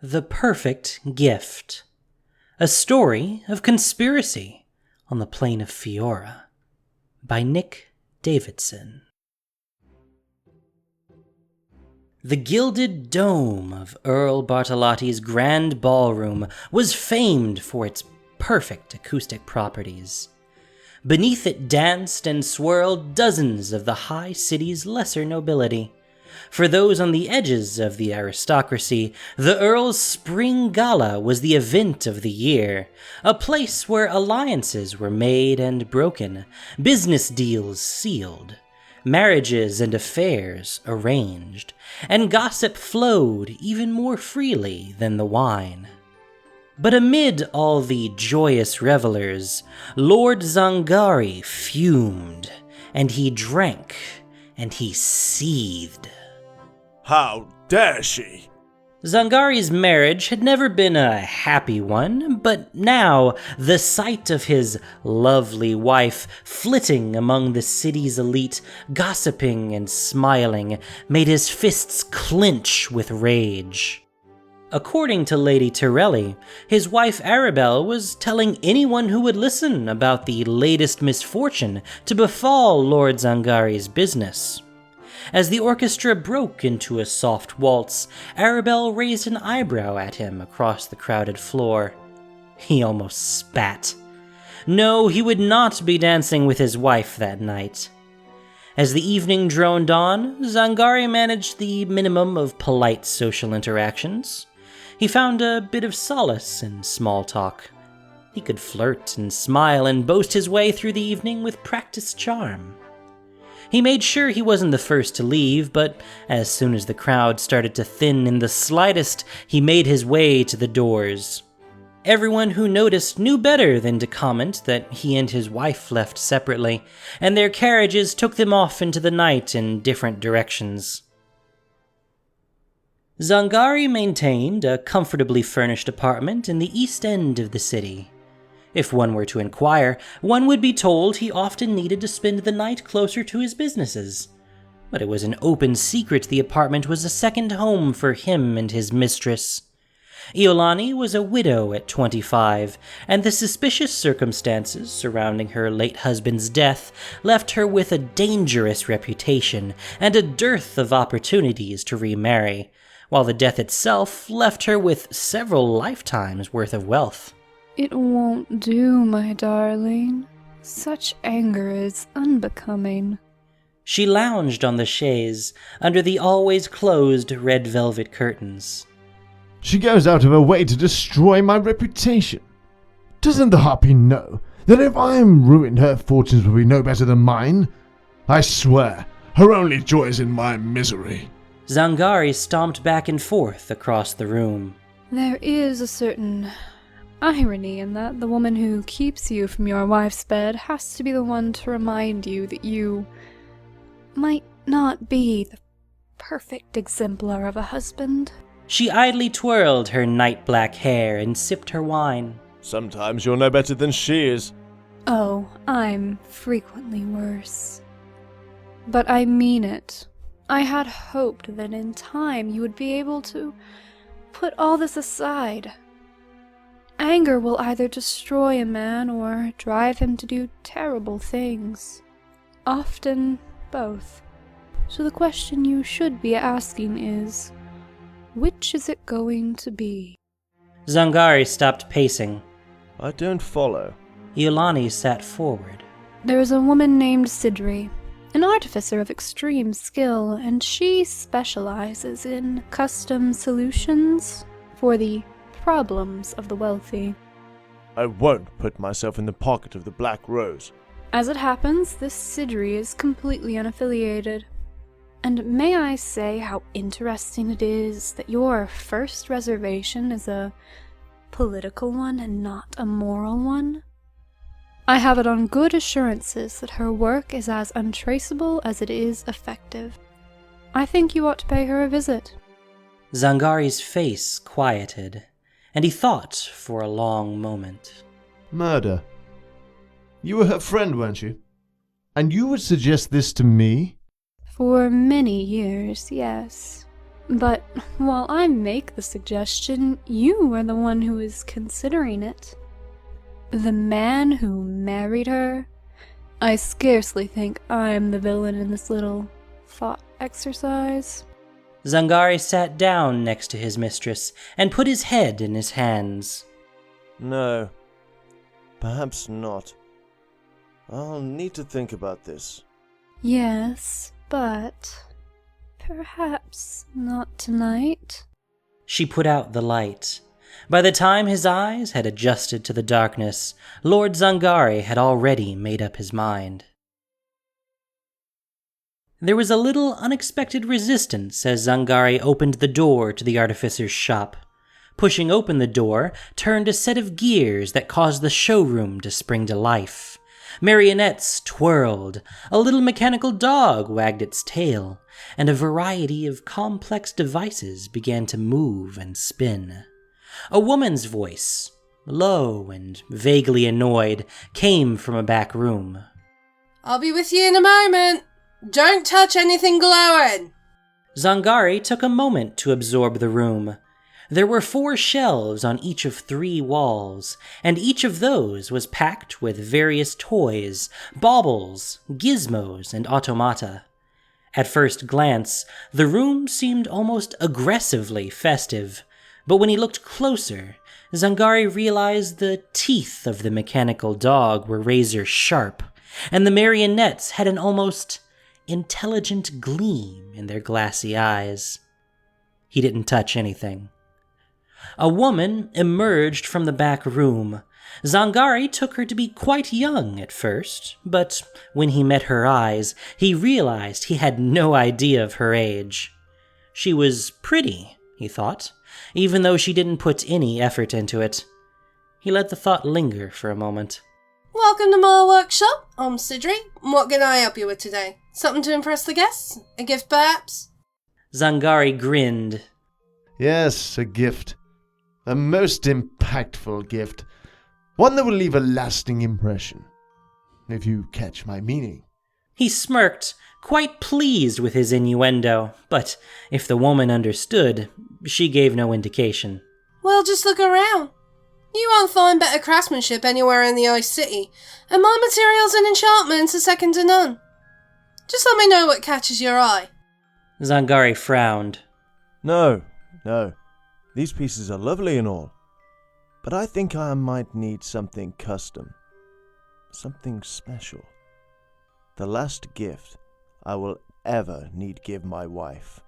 The Perfect Gift. A Story of Conspiracy on the Plain of Fiora by Nick Davidson. The gilded dome of Earl Bartolotti's grand ballroom was famed for its perfect acoustic properties. Beneath it danced and swirled dozens of the high city's lesser nobility. For those on the edges of the aristocracy, the Earl's Spring Gala was the event of the year, a place where alliances were made and broken, business deals sealed, marriages and affairs arranged, and gossip flowed even more freely than the wine. But amid all the joyous revelers, Lord Zangari fumed, and he drank, and he seethed. How dare she? Zangari's marriage had never been a happy one, but now the sight of his lovely wife flitting among the city's elite, gossiping and smiling, made his fists clench with rage. According to Lady Torelli, his wife Arabelle was telling anyone who would listen about the latest misfortune to befall Lord Zangari's business. As the orchestra broke into a soft waltz, Arabelle raised an eyebrow at him across the crowded floor. He almost spat. No, he would not be dancing with his wife that night. As the evening droned on, Zangari managed the minimum of polite social interactions. He found a bit of solace in small talk. He could flirt and smile and boast his way through the evening with practiced charm. He made sure he wasn't the first to leave, but as soon as the crowd started to thin in the slightest, he made his way to the doors. Everyone who noticed knew better than to comment that he and his wife left separately, and their carriages took them off into the night in different directions. Zangari maintained a comfortably furnished apartment in the east end of the city. If one were to inquire, one would be told he often needed to spend the night closer to his businesses. But it was an open secret the apartment was a second home for him and his mistress. Iolani was a widow at 25, and the suspicious circumstances surrounding her late husband's death left her with a dangerous reputation and a dearth of opportunities to remarry, while the death itself left her with several lifetimes' worth of wealth. It won't do, my darling. Such anger is unbecoming. She lounged on the chaise, under the always closed red velvet curtains. She goes out of her way to destroy my reputation. Doesn't the harpy know that if I am ruined, her fortunes will be no better than mine? I swear, her only joy is in my misery. Zangari stomped back and forth across the room. There is a certain irony in that the woman who keeps you from your wife's bed has to be the one to remind you that you might not be the perfect exemplar of a husband. She idly twirled her night-black hair and sipped her wine. Sometimes you're no better than she is. Oh, I'm frequently worse. But I mean it. I had hoped that in time you would be able to put all this aside. Anger will either destroy a man or drive him to do terrible things. Often both. So the question you should be asking is, which is it going to be? Zangari stopped pacing. I don't follow. Iolani sat forward. There is a woman named Sydri, an artificer of extreme skill, and she specializes in custom solutions for the problems of the wealthy. I won't put myself in the pocket of the Black Rose. As it happens, this Sydri is completely unaffiliated. And may I say how interesting it is that your first reservation is a political one and not a moral one? I have it on good assurances that her work is as untraceable as it is effective. I think you ought to pay her a visit. Zangari's face quieted, and he thought for a long moment. Murder. You were her friend, weren't you? And you would suggest this to me? For many years, yes. But while I make the suggestion, you are the one who is considering it. The man who married her? I scarcely think I'm the villain in this little thought exercise. Zangari sat down next to his mistress and put his head in his hands. No, perhaps not. I'll need to think about this. Yes, but perhaps not tonight. She put out the light. By the time his eyes had adjusted to the darkness, Lord Zangari had already made up his mind. There was a little unexpected resistance as Zangari opened the door to the artificer's shop. Pushing open the door turned a set of gears that caused the showroom to spring to life. Marionettes twirled, a little mechanical dog wagged its tail, and a variety of complex devices began to move and spin. A woman's voice, low and vaguely annoyed, came from a back room. "I'll be with you in a moment. Don't touch anything glowing." Zangari took a moment to absorb the room. There were 4 shelves on each of 3 walls, and each of those was packed with various toys, baubles, gizmos, and automata. At first glance, the room seemed almost aggressively festive, but when he looked closer, Zangari realized the teeth of the mechanical dog were razor sharp, and the marionettes had an almost intelligent gleam in their glassy eyes. He didn't touch anything. A woman emerged from the back room. Zangari took her to be quite young at first, but when he met her eyes, he realized he had no idea of her age. She was pretty, he thought, even though she didn't put any effort into it. He let the thought linger for a moment. "Welcome to my workshop. I'm Sydri. What can I help you with today? Something to impress the guests? A gift, perhaps?" Zangari grinned. Yes, a gift. A most impactful gift. One that will leave a lasting impression. If you catch my meaning. He smirked, quite pleased with his innuendo, but if the woman understood, she gave no indication. "Well, just look around. You won't find better craftsmanship anywhere in the Ice City, and my materials and enchantments are second to none. Just let me know what catches your eye." Zangari frowned. No. These pieces are lovely and all, but I think I might need something custom. Something special. The last gift I will ever need give my wife.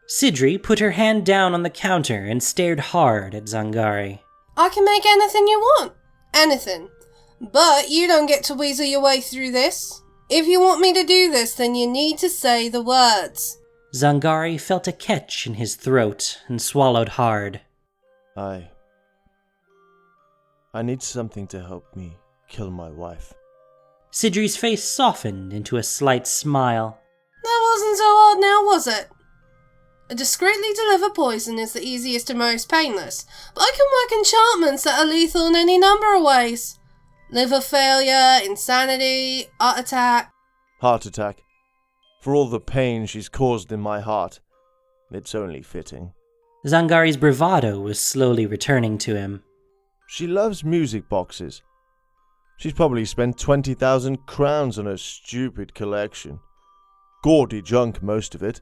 Sydri put her hand down on the counter and stared hard at Zangari. "I can make anything you want. Anything. But you don't get to weasel your way through this. If you want me to do this, then you need to say the words." Zangari felt a catch in his throat and swallowed hard. I need something to help me kill my wife. Sidri's face softened into a slight smile. "That wasn't so hard now, was it? Discreetly deliver poison is the easiest and most painless, but I can work enchantments that are lethal in any number of ways. Liver failure, insanity, heart attack." Heart attack. For all the pain she's caused in my heart, it's only fitting. Zangari's bravado was slowly returning to him. She loves music boxes. She's probably spent 20,000 crowns on her stupid collection. Gaudy junk, most of it.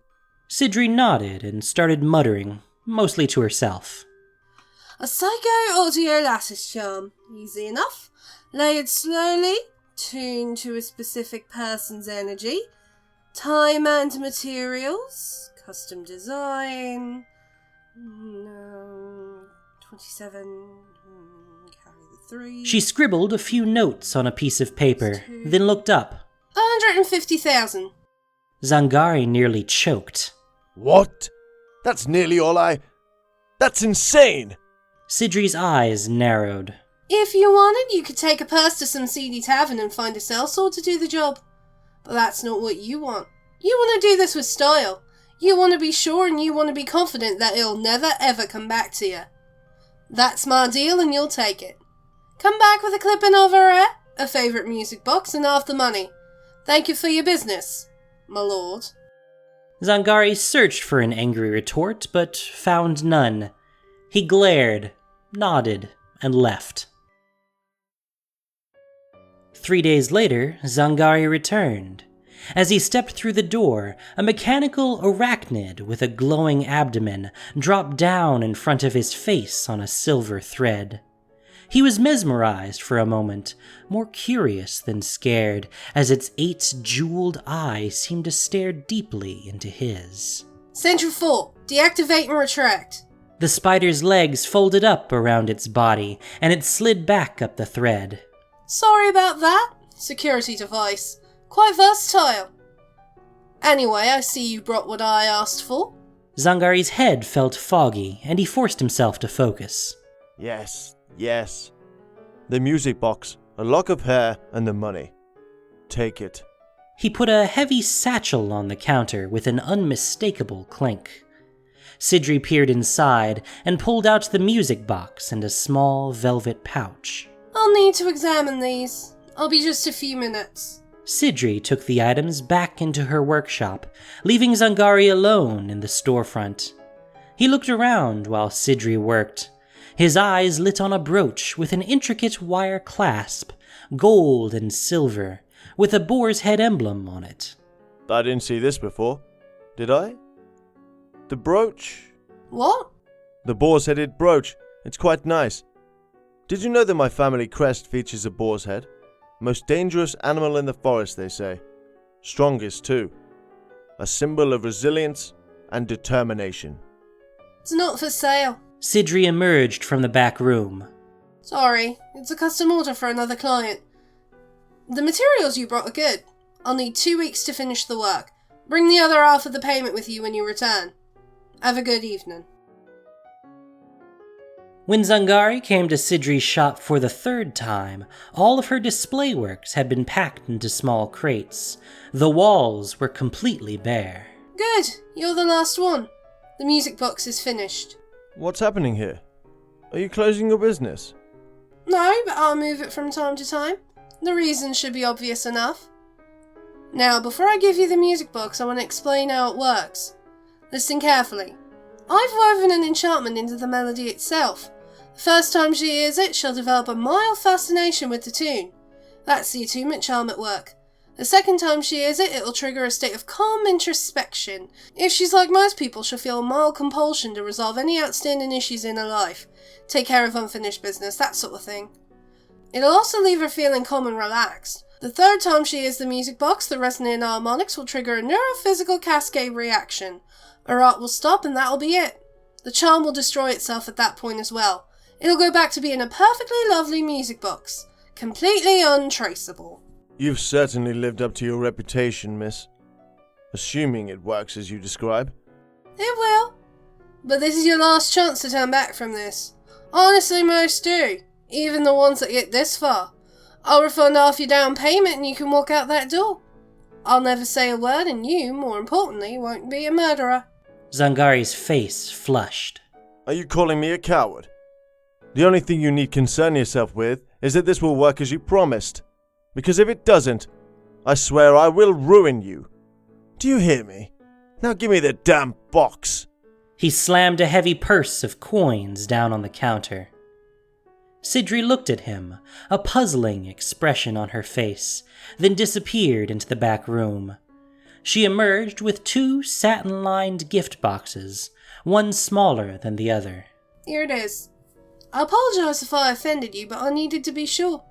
Sydri nodded and started muttering, mostly to herself. "A psycho-audio lattice charm. Easy enough. Layered slowly, tuned to a specific person's energy. Time and materials. Custom design. No. 27. Carry the 3. She scribbled a few notes on a piece of paper, then looked up. 150,000. Zangari nearly choked. What? That's nearly all That's insane! Sidri's eyes narrowed. "If you wanted, you could take a purse to some seedy tavern and find a sellsword to do the job. But that's not what you want. You want to do this with style. You want to be sure and you want to be confident that it'll never ever come back to you. That's my deal and you'll take it. Come back with a clipping of her hair, a favourite music box and half the money. Thank you for your business, my lord." Zangari searched for an angry retort, but found none. He glared, nodded, and left. 3 days later, Zangari returned. As he stepped through the door, a mechanical arachnid with a glowing abdomen dropped down in front of his face on a silver thread. He was mesmerized for a moment, more curious than scared, as its 8 jeweled eyes seemed to stare deeply into his. Central 4, deactivate and retract. The spider's legs folded up around its body, and it slid back up the thread. Sorry about that. Security device. Quite versatile. Anyway, I see you brought what I asked for. Zangari's head felt foggy, and he forced himself to focus. Yes. The music box, a lock of hair, and the money. Take it. He put a heavy satchel on the counter with an unmistakable clink. Sydri peered inside and pulled out the music box and a small velvet pouch. I'll need to examine these. I'll be just a few minutes. Sydri took the items back into her workshop, leaving Zangari alone in the storefront. He looked around while Sydri worked. His eyes lit on a brooch with an intricate wire clasp, gold and silver, with a boar's head emblem on it. I didn't see this before, did I? The brooch? What? The boar's-headed brooch. It's quite nice. Did you know that my family crest features a boar's head? Most dangerous animal in the forest, they say. Strongest, too. A symbol of resilience and determination. It's not for sale. Sydri emerged from the back room. Sorry, it's a custom order for another client. The materials you brought are good. I'll need 2 weeks to finish the work. Bring the other half of the payment with you when you return. Have a good evening. When Zangari came to Sydri's shop for the 3rd time, all of her display works had been packed into small crates. The walls were completely bare. Good, you're the last one. The music box is finished. What's happening here? Are you closing your business? No, but I'll move it from time to time. The reason should be obvious enough. Now, before I give you the music box, I want to explain how it works. Listen carefully. I've woven an enchantment into the melody itself. The first time she hears it, she'll develop a mild fascination with the tune. That's the attunement charm at work. The second time she hears it, it'll trigger a state of calm introspection. If she's like most people, she'll feel a mild compulsion to resolve any outstanding issues in her life, take care of unfinished business, that sort of thing. It'll also leave her feeling calm and relaxed. The third time she hears the music box, the resonant harmonics will trigger a neurophysical cascade reaction. Her art will stop and that'll be it. The charm will destroy itself at that point as well. It'll go back to being a perfectly lovely music box, completely untraceable. You've certainly lived up to your reputation, miss. Assuming it works as you describe. It will. But this is your last chance to turn back from this. Honestly, most do. Even the ones that get this far. I'll refund half your down payment and you can walk out that door. I'll never say a word and you, more importantly, won't be a murderer. Zangari's face flushed. Are you calling me a coward? The only thing you need concern yourself with is that this will work as you promised. Because if it doesn't, I swear I will ruin you. Do you hear me? Now give me the damn box. He slammed a heavy purse of coins down on the counter. Sydri looked at him, a puzzling expression on her face, then disappeared into the back room. She emerged with 2 satin-lined gift boxes, one smaller than the other. Here it is. I apologize if I offended you, but I needed to be sure.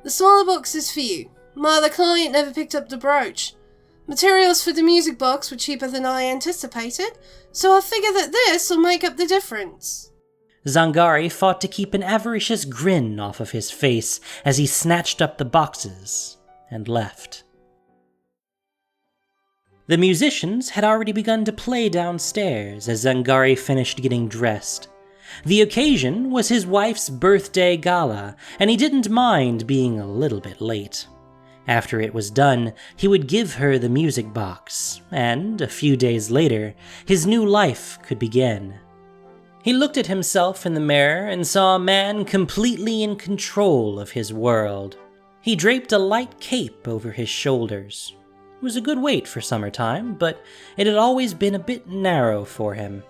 The smaller box is for you. My other client never picked up the brooch. Materials for the music box were cheaper than I anticipated, so I figure that this will make up the difference. Zangari fought to keep an avaricious grin off of his face as he snatched up the boxes and left. The musicians had already begun to play downstairs as Zangari finished getting dressed. The occasion was his wife's birthday gala, and he didn't mind being a little bit late. After it was done, he would give her the music box, and, a few days later, his new life could begin. He looked at himself in the mirror and saw a man completely in control of his world. He draped a light cape over his shoulders. It was a good weight for summertime, but it had always been a bit narrow for him.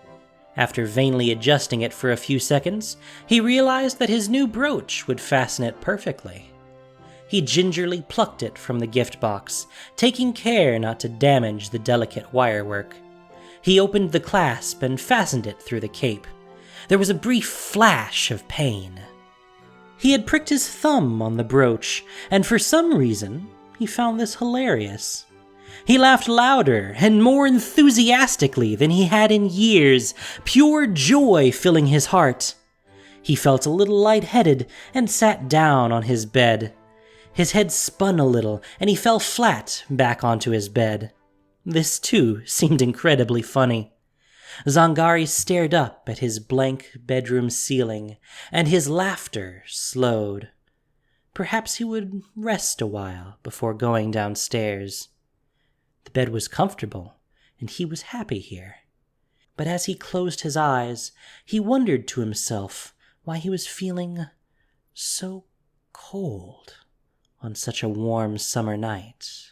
After vainly adjusting it for a few seconds, he realized that his new brooch would fasten it perfectly. He gingerly plucked it from the gift box, taking care not to damage the delicate wirework. He opened the clasp and fastened it through the cape. There was a brief flash of pain. He had pricked his thumb on the brooch, and for some reason, he found this hilarious. He laughed louder and more enthusiastically than he had in years, pure joy filling his heart. He felt a little lightheaded and sat down on his bed. His head spun a little, and he fell flat back onto his bed. This, too, seemed incredibly funny. Zangari stared up at his blank bedroom ceiling, and his laughter slowed. Perhaps he would rest a while before going downstairs. The bed was comfortable, and he was happy here. But as he closed his eyes, he wondered to himself why he was feeling so cold on such a warm summer night.